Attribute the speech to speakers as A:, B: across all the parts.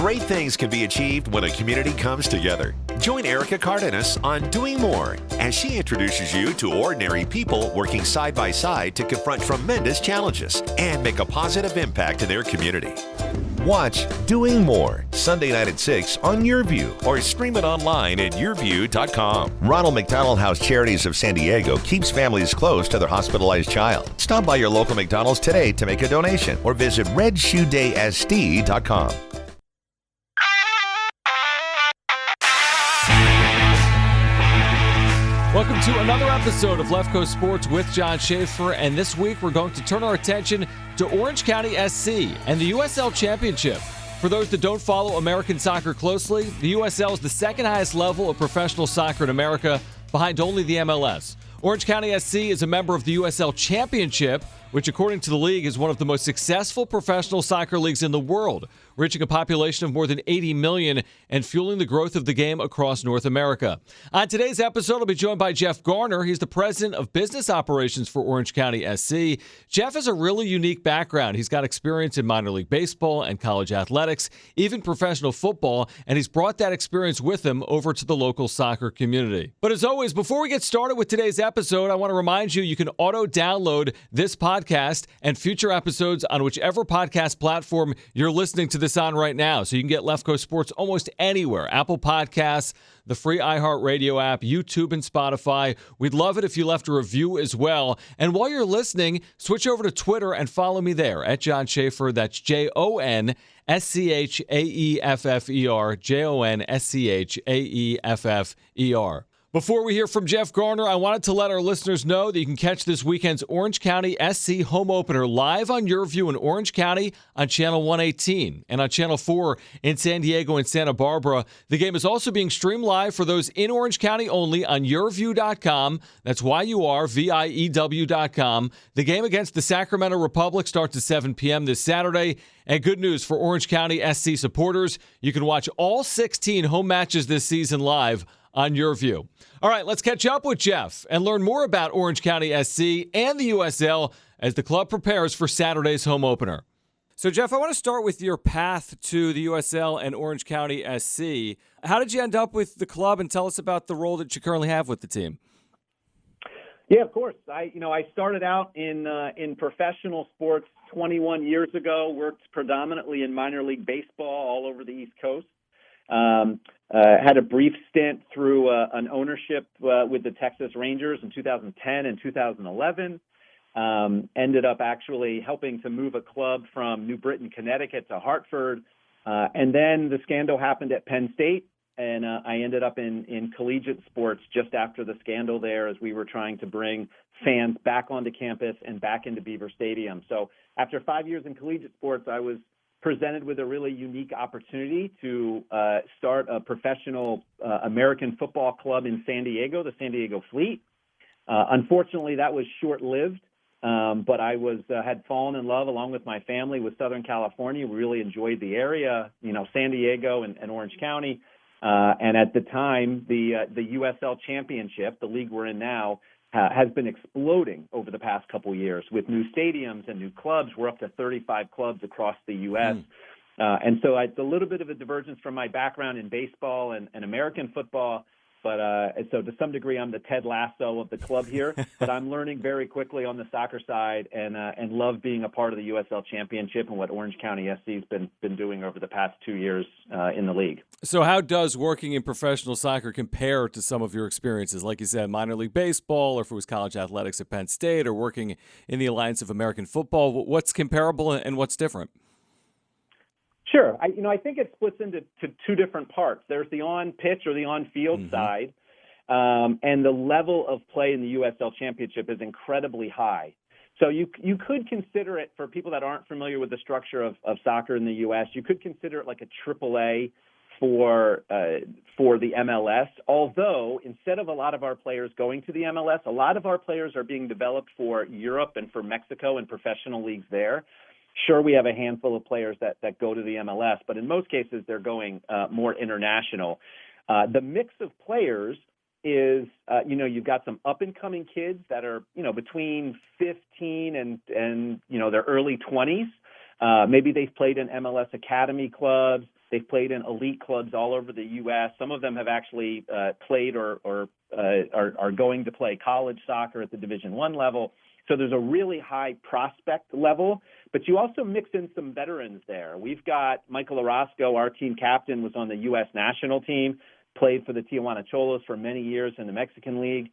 A: Great things can be achieved when a community comes together. Join Erica Cardenas on Doing More as she introduces you to ordinary people working side by side to confront tremendous challenges and make a positive impact in their community. Watch Doing More Sunday night at 6 on YourView or stream it online at yourview.com. Ronald McDonald House Charities of San Diego keeps families close to their hospitalized child. Stop by your local McDonald's today to make a donation or visit redshoedaysd.com.
B: Welcome to another episode of Left Coast Sports with Jon Schaeffer, and this week we're going to turn our attention to Orange County SC and the USL Championship. For those that don't follow American soccer closely, the USL is the second highest level of professional soccer in America, behind only the MLS. Orange County SC is a member of the USL Championship, which according to the league is one of the most successful professional soccer leagues in the world, reaching a population of more than 80 million and fueling the growth of the game across North America. On today's episode, I'll be joined by Jeff Garner. He's the president of business operations for Orange County SC. Jeff has a really unique background. He's got experience in minor league baseball and college athletics, even professional football, and he's brought that experience with him over to the local soccer community. But as always, before we get started with today's episode, I want to remind you can auto-download this podcast and future episodes on whichever podcast platform you're listening to this on right now. So you can get Left Coast Sports almost anywhere. Apple Podcasts, the free iHeartRadio app, YouTube, and Spotify. We'd love it if you left a review as well. And while you're listening, switch over to Twitter and follow me there at Jon Schaeffer. That's JonSchaeffer, JonSchaeffer. Before we hear from Jeff Garner, I wanted to let our listeners know that you can catch this weekend's Orange County SC home opener live on YourView in Orange County on Channel 118 and on Channel 4 in San Diego and Santa Barbara. The game is also being streamed live for those in Orange County only on yourview.com. That's YURVIEW.com. The game against the Sacramento Republic starts at 7 p.m. this Saturday. And good news for Orange County SC supporters, you can watch all 16 home matches this season live on YourView. All right, let's catch up with Jeff and learn more about Orange County SC and the USL as the club prepares for Saturday's home opener. So, Jeff, I want to start with your path to the USL and Orange County SC. How did you end up with the club, and tell us about the role that you currently have with the team?
C: Yeah, of course. I started out in professional sports 21 years ago. Worked predominantly in minor league baseball all over the East Coast. Had a brief stint through an ownership with the Texas Rangers in 2010 and 2011. Ended up actually helping to move a club from New Britain, Connecticut to Hartford. And then the scandal happened at Penn State, and I ended up in collegiate sports just after the scandal there as we were trying to bring fans back onto campus and back into Beaver Stadium. So after 5 years in collegiate sports, I was presented with a really unique opportunity to start a professional American football club in San Diego, the San Diego Fleet. Unfortunately, that was short-lived, but I had fallen in love along with my family with Southern California. We really enjoyed the area, San Diego and Orange County. And at the time, the USL Championship, the league we're in now, has been exploding over the past couple of years with new stadiums and new clubs. We're up to 35 clubs across the U.S. And so it's a little bit of a divergence from my background in baseball and American football. But so to some degree, I'm the Ted Lasso of the club here. But I'm learning very quickly on the soccer side and love being a part of the USL Championship and what Orange County SC's been doing over the past 2 years in the league.
B: So how does working in professional soccer compare to some of your experiences? Like you said, minor league baseball, or if it was college athletics at Penn State, or working in the Alliance of American Football. What's comparable and what's different?
C: Sure. I think it splits into two different parts. There's the on-pitch or the on-field side, and the level of play in the USL Championship is incredibly high. So you could consider it, for people that aren't familiar with the structure of soccer in the U.S., you could consider it like a AAA for the MLS, although instead of a lot of our players going to the MLS, a lot of our players are being developed for Europe and for Mexico and professional leagues there. Sure, we have a handful of players that go to the MLS, but in most cases they're going more international. The mix of players is, you've got some up-and-coming kids that are, between 15 and their early 20s. Maybe they've played in MLS academy clubs. They've played in elite clubs all over the U.S. Some of them have actually played or are going to play college soccer at the Division I level. So there's a really high prospect level, but you also mix in some veterans there. We've got Michael Orozco, our team captain, was on the U.S. national team, played for the Tijuana Cholos for many years in the Mexican League.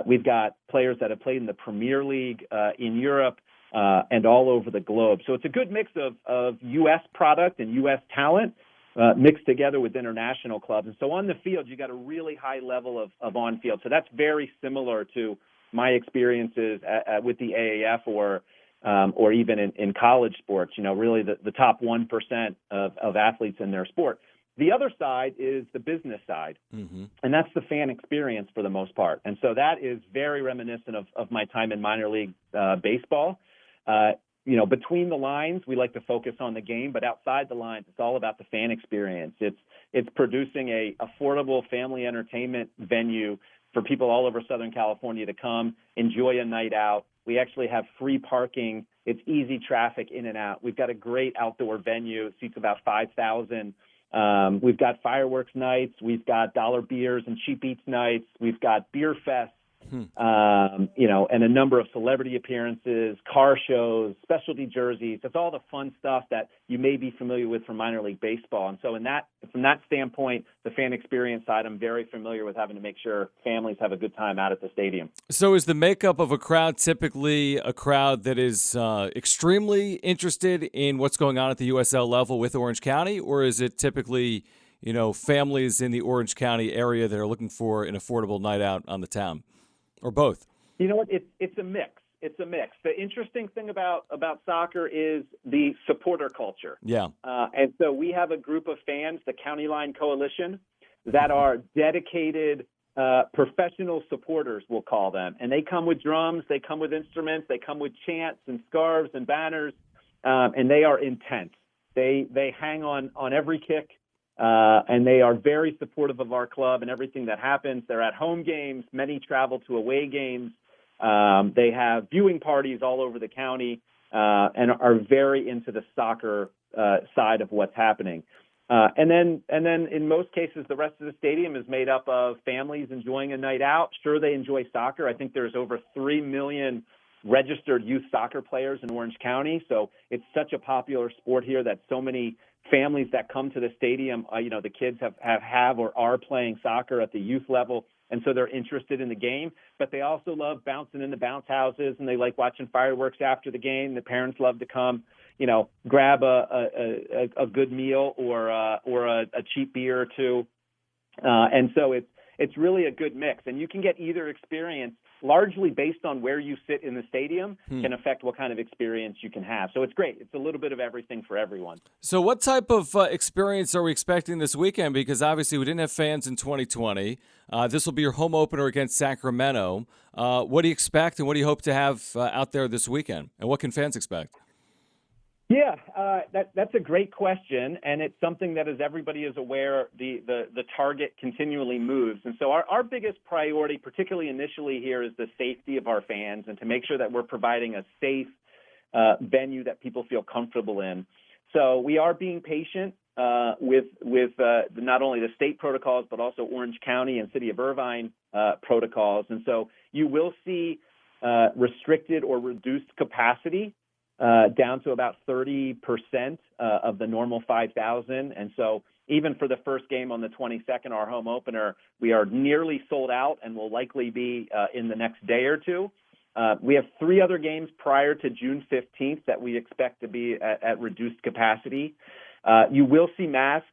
C: We've got players that have played in the Premier League in Europe and all over the globe. So it's a good mix of U.S. product and U.S. talent mixed together with international clubs. And so on the field, you got a really high level of on-field. So that's very similar to my experiences with the AAF or even in college sports, really the top 1% of athletes in their sport. The other side is the business side, and that's the fan experience for the most part. And so that is very reminiscent of my time in minor league baseball. Between the lines, we like to focus on the game, but outside the lines, it's all about the fan experience. It's producing a affordable family entertainment venue for people all over Southern California to come enjoy a night out. We actually have free parking. It's easy traffic in and out. We've got a great outdoor venue. It seats about 5,000. We've got fireworks nights. We've got dollar beers and cheap eats nights. We've got beer fests, and a number of celebrity appearances, car shows, specialty jerseys. That's all the fun stuff that you may be familiar with from minor league baseball. And so from that standpoint, the fan experience side, I'm very familiar with having to make sure families have a good time out at the stadium.
B: So is the makeup of a crowd typically a crowd that is extremely interested in what's going on at the USL level with Orange County, or is it typically, families in the Orange County area that are looking for an affordable night out on the town, or both?
C: You know what? It's a mix. It's a mix. The interesting thing about soccer is the supporter culture.
B: Yeah.
C: And so we have a group of fans, the County Line Coalition, that are dedicated professional supporters, we'll call them. And they come with drums, they come with instruments, they come with chants and scarves and banners, and they are intense. They hang on every kick, and they are very supportive of our club and everything that happens. They're at home games. Many travel to away games. They have viewing parties all over the county and are very into the soccer side of what's happening. And then in most cases, the rest of the stadium is made up of families enjoying a night out. Sure, they enjoy soccer. I think there's over 3 million registered youth soccer players in Orange County. So it's such a popular sport here that so many families that come to the stadium, the kids have or are playing soccer at the youth level. And so they're interested in the game, but they also love bouncing in the bounce houses, and they like watching fireworks after the game. The parents love to come, grab a good meal or a cheap beer or two. And so it's really a good mix, and you can get either experience largely based on where you sit in the stadium can affect what kind of experience you can have. So it's great. It's a little bit of everything for everyone.
B: So what type of experience are we expecting this weekend? Because obviously we didn't have fans in 2020. This will be your home opener against Sacramento. What do you expect, and what do you hope to have out there this weekend? And what can fans expect?
C: Yeah, that's a great question, and it's something that, as everybody is aware, the target continually moves. And so our biggest priority, particularly initially here, is the safety of our fans and to make sure that we're providing a safe venue that people feel comfortable in. So we are being patient with not only the state protocols, but also Orange County and City of Irvine protocols. And so you will see restricted or reduced capacity down to about 30% of the normal 5,000. And so even for the first game on the 22nd, our home opener, we are nearly sold out and will likely be in the next day or two. We have 3 other games prior to June 15th that we expect to be at reduced capacity. You will see masks.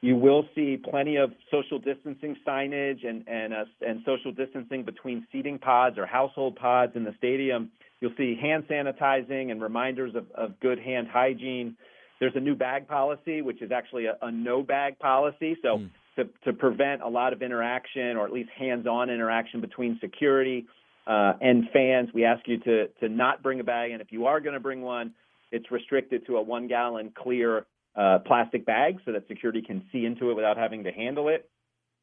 C: You will see plenty of social distancing signage and social distancing between seating pods or household pods in the stadium. You'll see hand sanitizing and reminders of good hand hygiene. There's a new bag policy, which is actually a no-bag policy. So to prevent a lot of interaction, or at least hands-on interaction between security and fans, we ask you to not bring a bag. And if you are going to bring one, it's restricted to a 1-gallon clear plastic bag so that security can see into it without having to handle it.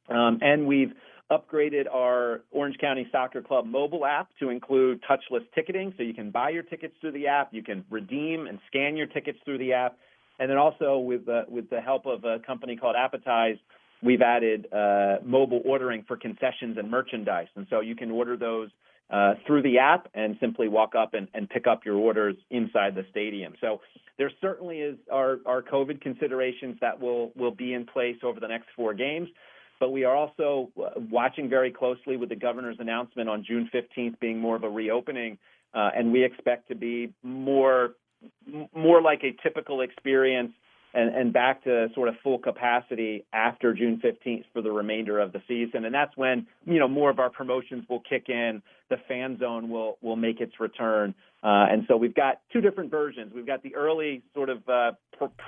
C: And we've upgraded our Orange County Soccer Club mobile app to include touchless ticketing, so you can buy your tickets through the app, you can redeem and scan your tickets through the app, And then also with the help of a company called Appetize, we've added mobile ordering for concessions and merchandise. And so you can order those through the app and simply walk up and pick up your orders inside the stadium. So there certainly is our COVID considerations that will be in place over the next 4 games. But we are also watching very closely with the governor's announcement on June 15th being more of a reopening, and we expect to be more like a typical experience and back to sort of full capacity after June 15th for the remainder of the season. And that's when, more of our promotions will kick in. The fan zone will make its return. And so we've got 2 different versions. We've got the early sort of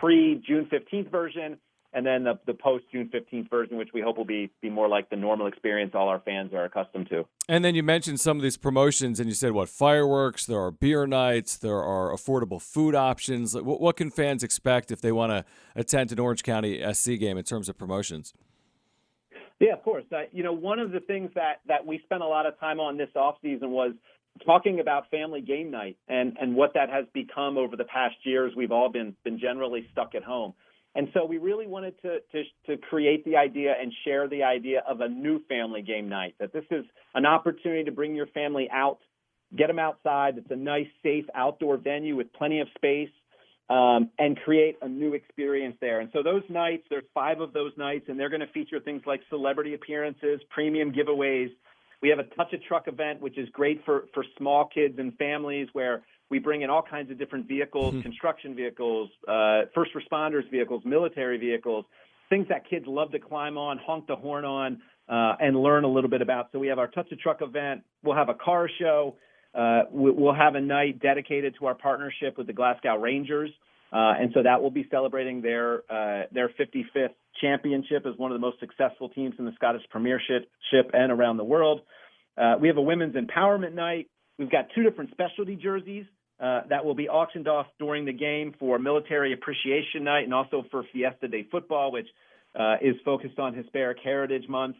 C: pre-June 15th version, and then the post-June 15th version, which we hope will be more like the normal experience all our fans are accustomed to.
B: And then you mentioned some of these promotions, and you said, fireworks, there are beer nights, there are affordable food options. What can fans expect if they want to attend an Orange County SC game in terms of promotions?
C: Yeah, of course. One of the things that we spent a lot of time on this offseason was talking about family game night and what that has become over the past years. We've all been generally stuck at home. And so we really wanted to create the idea and share the idea of a new family game night, that this is an opportunity to bring your family out, get them outside. It's a nice, safe outdoor venue with plenty of space, and create a new experience there. And so those nights, there's 5 of those nights, and they're going to feature things like celebrity appearances, premium giveaways. We have a Touch a Truck event, which is great for small kids and families, where we bring in all kinds of different vehicles, construction vehicles, first responders vehicles, military vehicles, things that kids love to climb on, honk the horn on, and learn a little bit about. So we have our Touch a Truck event. We'll have a car show. We'll have a night dedicated to our partnership with the Glasgow Rangers. And so that will be celebrating their 55th championship as one of the most successful teams in the Scottish Premiership and around the world. We have a women's empowerment night. We've got 2 different specialty jerseys that will be auctioned off during the game for Military Appreciation Night and also for Fiesta de Football, which is focused on Hispanic Heritage Month.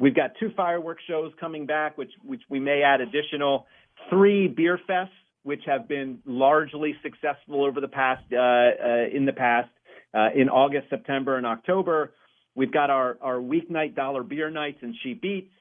C: We've got 2 fireworks shows coming back, which we may add additional, 3 beer fests, which have been largely successful over the past in August, September, and October. We've got our weeknight dollar beer nights and Sheep Eats.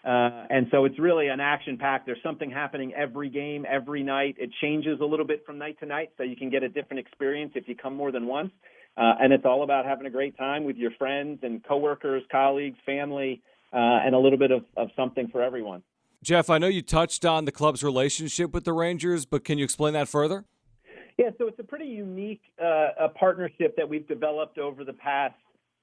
C: And so it's really an action-packed. There's something happening every game, every night. It changes a little bit from night to night, so you can get a different experience if you come more than once. And it's all about having a great time with your friends and coworkers, colleagues, family, and a little bit of something for everyone.
B: Jeff, I know you touched on the club's relationship with the Rangers, but can you explain that further?
C: Yeah, so it's a pretty unique a partnership that we've developed over the past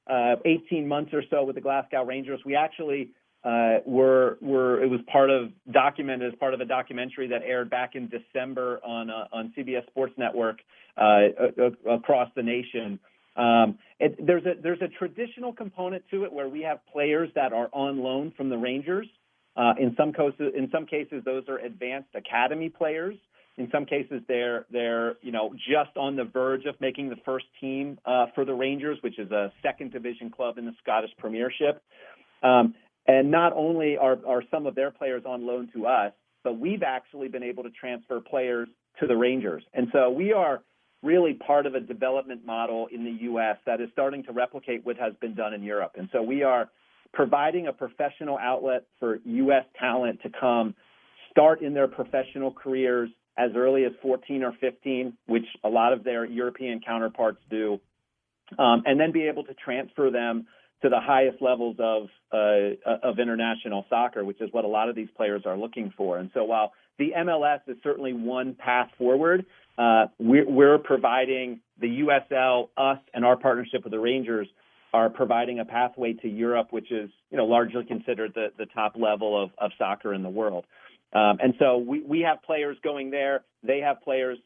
C: 18 months or so with the Glasgow Rangers. We actually it was documented as part of a documentary that aired back in December on CBS Sports Network across the nation. There's a traditional component to it where we have players that are on loan from the Rangers. In some cases, those are advanced academy players. In some cases, they're just on the verge of making the first team for the Rangers, which is a second division club in the Scottish Premiership. And not only are some of their players on loan to us, but we've actually been able to transfer players to the Rangers. And so we are really part of a development model in the U.S. that is starting to replicate what has been done in Europe. And so we are providing a professional outlet for U.S. talent to come start in their professional careers as early as 14 or 15, which a lot of their European counterparts do, and then be able to transfer them to the highest levels of international soccer, which is what a lot of these players are looking for. And so while the MLS is certainly one path forward, we're providing the USL, us, and our partnership with the Rangers are providing a pathway to Europe, which is largely considered the top level of soccer in the world. And so we have players going there. They have players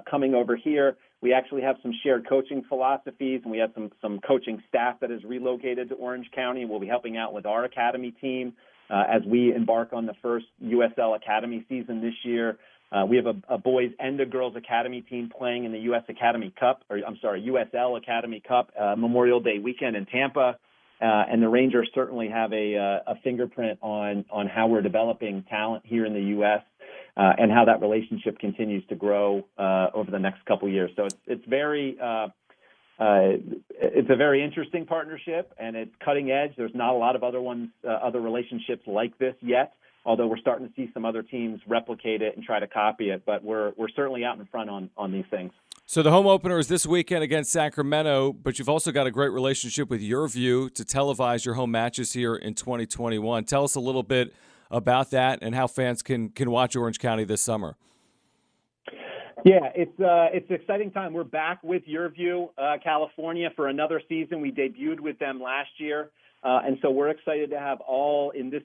C: coming over here. We actually have some shared coaching philosophies, and we have some coaching staff that is relocated to Orange County. We'll be helping out with our academy team as we embark on the first USL Academy season this year. We have a boys and a girls academy team playing in the USL Academy Cup Memorial Day weekend in Tampa. And the Rangers certainly have a fingerprint on how we're developing talent here in the U.S. And how that relationship continues to grow over the next couple of years. So it's very it's a very interesting partnership, and it's cutting edge. There's not a lot of other relationships like this yet, although we're starting to see some other teams replicate it and try to copy it. But we're certainly out in front on these things.
B: So the home opener is this weekend against Sacramento, but you've also got a great relationship with YourView to televise your home matches here in 2021. Tell us a little bit about that and how fans can watch Orange County this summer.
C: Yeah, it's an exciting time. We're back with YourView, California, for another season. We debuted with them last year, and so we're excited to have all in this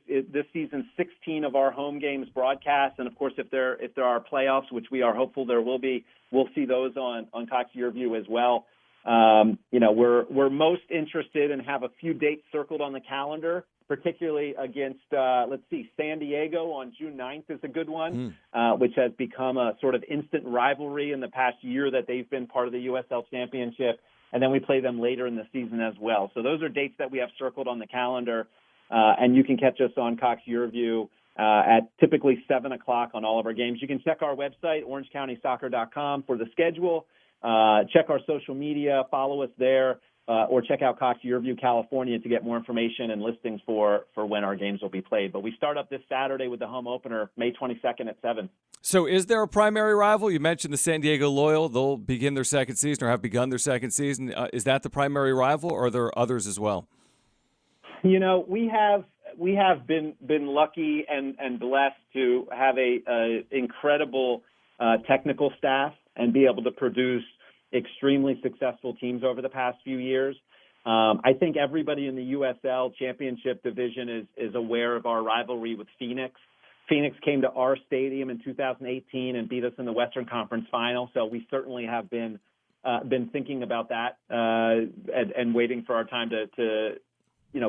C: season 16 of our home games broadcast. And of course, if there are playoffs, which we are hopeful there will be, we'll see those on Cox YourView as well. We're most interested and have a few dates circled on the calendar, particularly against, San Diego on June 9th is a good one, which has become a sort of instant rivalry in the past year that they've been part of the USL Championship. And then we play them later in the season as well. So those are dates that we have circled on the calendar, and you can catch us on Cox YourView at typically 7 o'clock on all of our games. You can check our website, orangecountysoccer.com, for the schedule. Check our social media, follow us there, or check out Cox YourView California to get more information and listings for when our games will be played. But we start up this Saturday with the home opener, May 22nd at 7.
B: So is there a primary rival? You mentioned the San Diego Loyal. They'll begin their second season or have begun their second season. Is that the primary rival, or are there others as well?
C: We have been lucky and blessed to have a incredible technical staff and be able to produce extremely successful teams over the past few years. I think everybody in the USL Championship division is aware of our rivalry with Phoenix. Phoenix came to our stadium in 2018 and beat us in the Western Conference Final, so we certainly have been thinking about that and waiting for our time to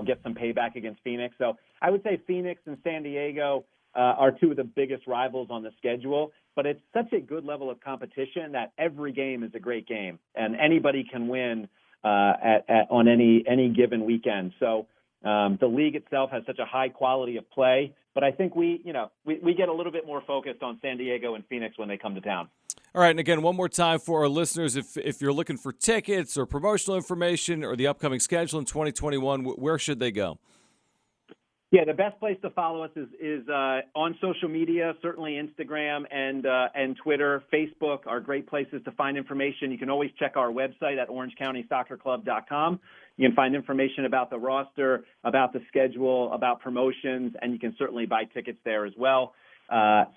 C: get some payback against Phoenix. So I would say Phoenix and San Diego are two of the biggest rivals on the schedule, but it's such a good level of competition that every game is a great game, and anybody can win on any given weekend. So the league itself has such a high quality of play, but I think we get a little bit more focused on San Diego and Phoenix when they come to town.
B: All right, and again, one more time for our listeners, if you're looking for tickets or promotional information or the upcoming schedule in 2021, where should they go?
C: Yeah, the best place to follow us is on social media, certainly Instagram and Twitter. Facebook are great places to find information. You can always check our website at orangecountysoccerclub.com. You can find information about the roster, about the schedule, about promotions, and you can certainly buy tickets there as well.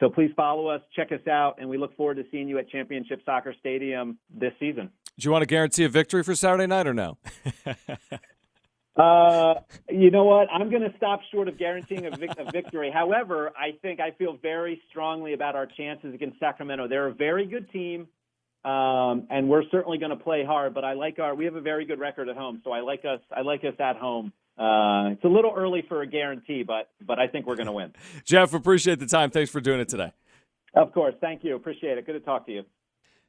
C: So please follow us, check us out, and we look forward to seeing you at Championship Soccer Stadium this season.
B: Do you want to guarantee a victory for Saturday night or no?
C: You know what? I'm going to stop short of guaranteeing a victory. However, I feel very strongly about our chances against Sacramento. They're a very good team, and we're certainly going to play hard. But we have a very good record at home, so I like us at home. It's a little early for a guarantee, but I think we're going to win.
B: Jeff, appreciate the time. Thanks for doing it today.
C: Of course. Thank you. Appreciate it. Good to talk to you.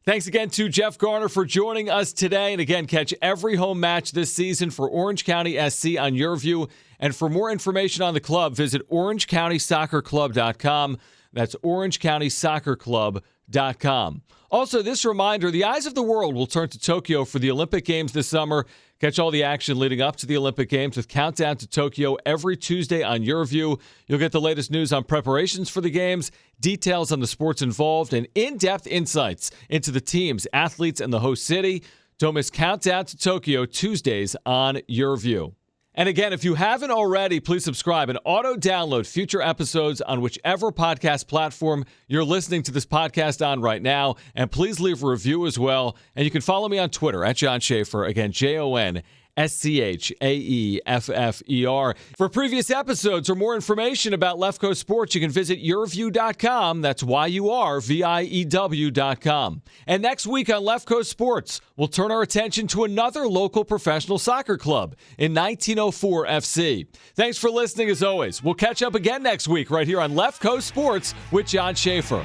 B: Thanks again to Jeff Garner for joining us today. And again, catch every home match this season for Orange County SC on YourView. And for more information on the club, visit orangecountysoccerclub.com. That's orangecountysoccerclub.com. Also, this reminder, the eyes of the world will turn to Tokyo for the Olympic Games this summer. Catch all the action leading up to the Olympic Games with Countdown to Tokyo every Tuesday on YourView. You'll get the latest news on preparations for the Games, details on the sports involved, and in-depth insights into the teams, athletes, and the host city. Don't miss Countdown to Tokyo Tuesdays on YourView. And again, if you haven't already, please subscribe and auto-download future episodes on whichever podcast platform you're listening to this podcast on right now. And please leave a review as well. And you can follow me on Twitter at Jon Schaeffer. Again, JonSchaeffer. For previous episodes or more information about Left Coast Sports, you can visit yourview.com. That's YURVIEW.com. And next week on Left Coast Sports, we'll turn our attention to another local professional soccer club in 1904 FC. Thanks for listening as always. We'll catch up again next week right here on Left Coast Sports with Jon Schaeffer.